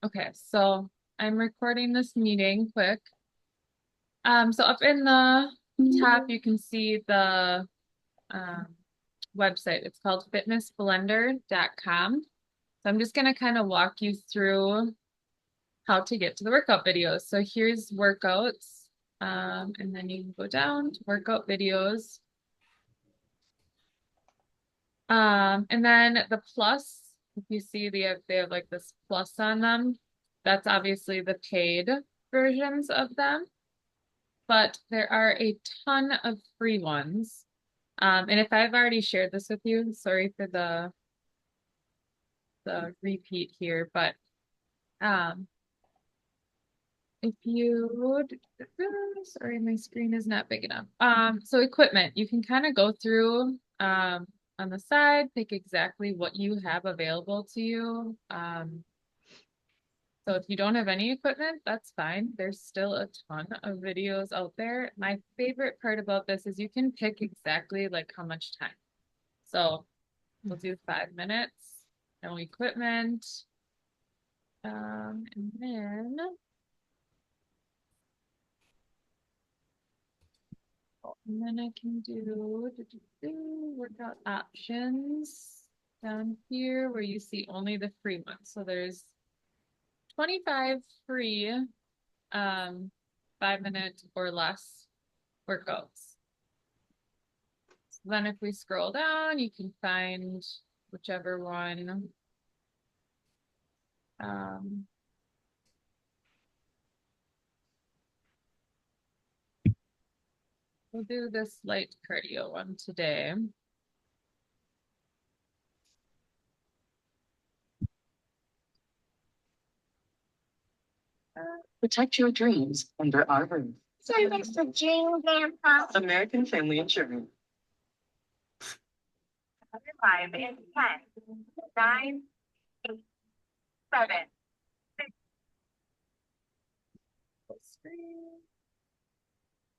Okay, so I'm recording this meeting quick. So up in the top, you can see the um, website. It's called fitnessblender.com. So I'm just gonna kind of walk you through how to get to the workout videos. So here's workouts, and then you can go down to workout videos. And then the plus, if you see they have like this plus on them, that's obviously the paid versions of them. But there are a ton of free ones. And if I've already shared this with you, sorry for the repeat here, but um, if you, sorry, my screen is not big enough. So equipment, you can kind of go through on the side, pick exactly what you have available to you. So if you don't have any equipment, that's fine. There's still a ton of videos out there. My favorite part about this is you can pick exactly like how much time. So we'll do 5 minutes, no equipment. And then I can do workout options down here where you see only the free ones. So there's 25 free 5 minute or less workouts. So then if we scroll down, you can find whichever one. Um, we'll do this light cardio one today. Protect your dreams under our roof. So Mr. Jane Grandpa. American Family Insurance. 5 and 10, 9, 8, 7. Full screen.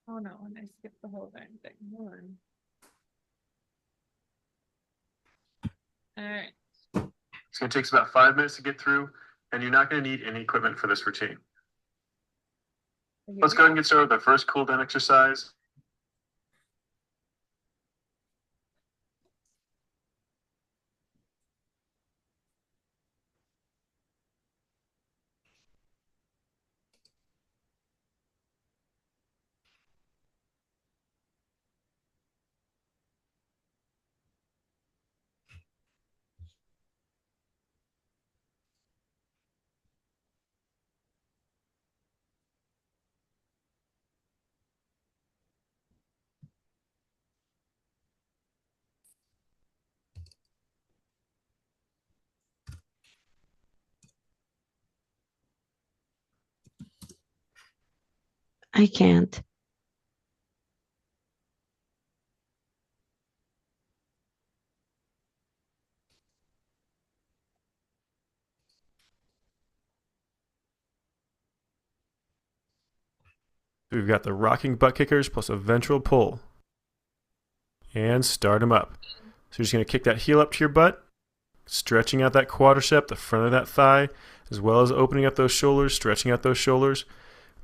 Oh no, and I skipped the whole damn thing. Hold on. All right. It's going to take us about 5 minutes to get through, and you're not going to need any equipment for this routine. Let's go ahead and get started with our first cool down exercise. I can't. We've got the rocking butt kickers plus a ventral pull. And start them up. So you're just going to kick that heel up to your butt, stretching out that quadricep, the front of that thigh, as well as opening up those shoulders, stretching out those shoulders.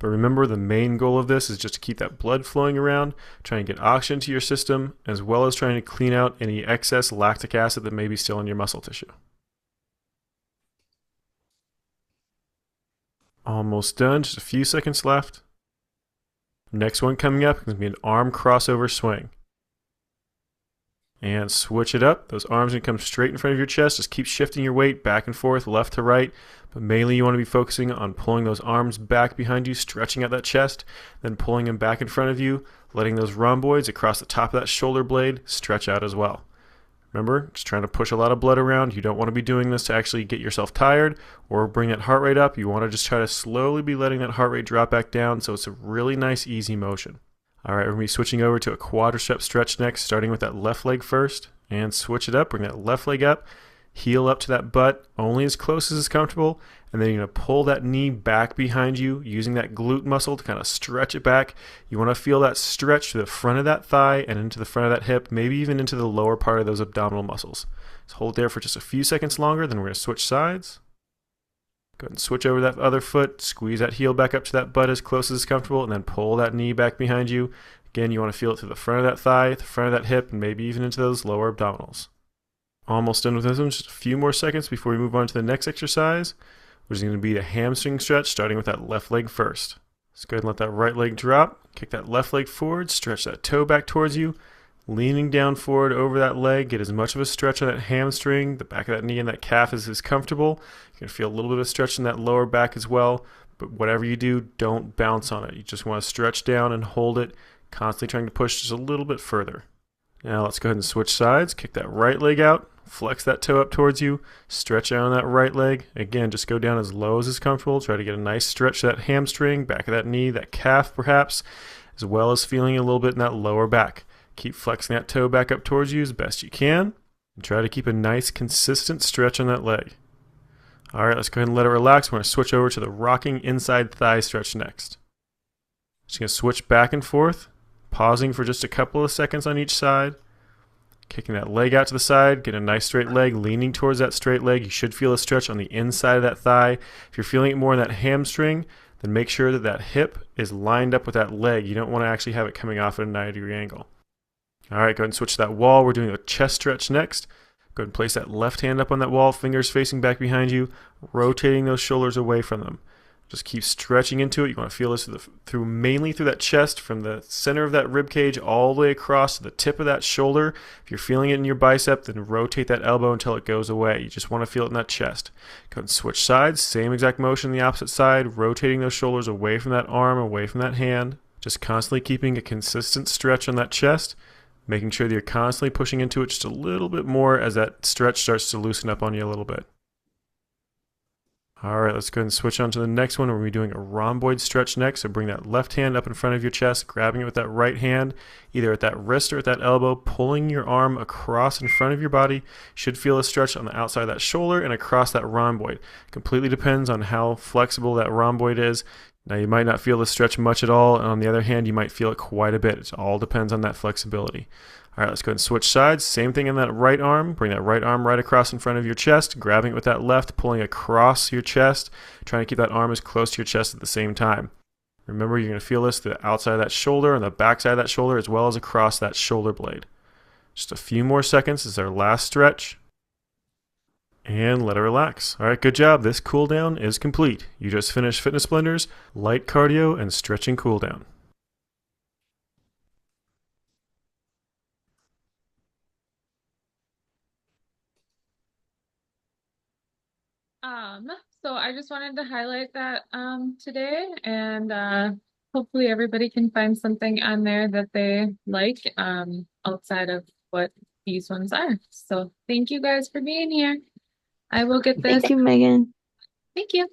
But remember, the main goal of this is just to keep that blood flowing around, trying to get oxygen to your system, as well as trying to clean out any excess lactic acid that may be still in your muscle tissue. Almost done, just a few seconds left. Next one coming up is going to be an arm crossover swing. And switch it up. Those arms are going to come straight in front of your chest. Just keep shifting your weight back and forth, left to right. But mainly you want to be focusing on pulling those arms back behind you, stretching out that chest, then pulling them back in front of you, letting those rhomboids across the top of that shoulder blade stretch out as well. Remember, just trying to push a lot of blood around. You don't want to be doing this to actually get yourself tired or bring that heart rate up. You want to just try to slowly be letting that heart rate drop back down so it's a really nice, easy motion. All right, we're going to be switching over to a quadricep stretch next, starting with that left leg first. And switch it up, bring that left leg up, heel up to that butt, only as close as is comfortable. And then you're going to pull that knee back behind you, using that glute muscle to kind of stretch it back. You want to feel that stretch to the front of that thigh and into the front of that hip, maybe even into the lower part of those abdominal muscles. So hold it there for just a few seconds longer, then we're going to switch sides. Go ahead and switch over that other foot, squeeze that heel back up to that butt as close as comfortable, and then pull that knee back behind you. Again, you want to feel it through the front of that thigh, the front of that hip, and maybe even into those lower abdominals. Almost done with this one, just a few more seconds before we move on to the next exercise, which is going to be a hamstring stretch, starting with that left leg first. Let's go ahead and let that right leg drop, kick that left leg forward, stretch that toe back towards you, leaning down forward over that leg, get as much of a stretch on that hamstring, the back of that knee and that calf is comfortable. You're going to feel a little bit of stretch in that lower back as well, but whatever you do, don't bounce on it. You just want to stretch down and hold it, constantly trying to push just a little bit further. Now let's go ahead and switch sides, kick that right leg out, flex that toe up towards you, stretch out on that right leg. Again, just go down as low as is comfortable. Try to get a nice stretch to that hamstring, back of that knee, that calf perhaps, as well as feeling a little bit in that lower back. Keep flexing that toe back up towards you as best you can. And try to keep a nice, consistent stretch on that leg. All right, let's go ahead and let it relax. We're going to switch over to the rocking inside thigh stretch next. Just going to switch back and forth, pausing for just a couple of seconds on each side. Kicking that leg out to the side, get a nice straight leg, leaning towards that straight leg. You should feel a stretch on the inside of that thigh. If you're feeling it more in that hamstring, then make sure that that hip is lined up with that leg. You don't want to actually have it coming off at a 90-degree angle. All right, go ahead and switch to that wall. We're doing a chest stretch next. Go ahead and place that left hand up on that wall, fingers facing back behind you, rotating those shoulders away from them. Just keep stretching into it. You want to feel this mainly through that chest, from the center of that rib cage all the way across to the tip of that shoulder. If you're feeling it in your bicep, then rotate that elbow until it goes away. You just want to feel it in that chest. Go ahead and switch sides. Same exact motion on the opposite side, rotating those shoulders away from that arm, away from that hand. Just constantly keeping a consistent stretch on that chest, making sure that you're constantly pushing into it just a little bit more as that stretch starts to loosen up on you a little bit. All right, let's go ahead and switch on to the next one. We're going to be doing a rhomboid stretch next. So bring that left hand up in front of your chest, grabbing it with that right hand, either at that wrist or at that elbow, pulling your arm across in front of your body. You should feel a stretch on the outside of that shoulder and across that rhomboid. Completely depends on how flexible that rhomboid is. Now, you might not feel the stretch much at all, and on the other hand, you might feel it quite a bit. It all depends on that flexibility. All right, let's go ahead and switch sides. Same thing in that right arm. Bring that right arm right across in front of your chest, grabbing it with that left, pulling across your chest, trying to keep that arm as close to your chest at the same time. Remember, you're going to feel this to the outside of that shoulder and the back side of that shoulder, as well as across that shoulder blade. Just a few more seconds. This is our last stretch. And let it relax. All right, good job. This cool down is complete. You just finished Fitness Blenders, light cardio, and stretching cool down. So I just wanted to highlight that today, and hopefully everybody can find something on there that they like outside of what these ones are. So thank you guys for being here. I will get this. Thank you, Megan. Thank you.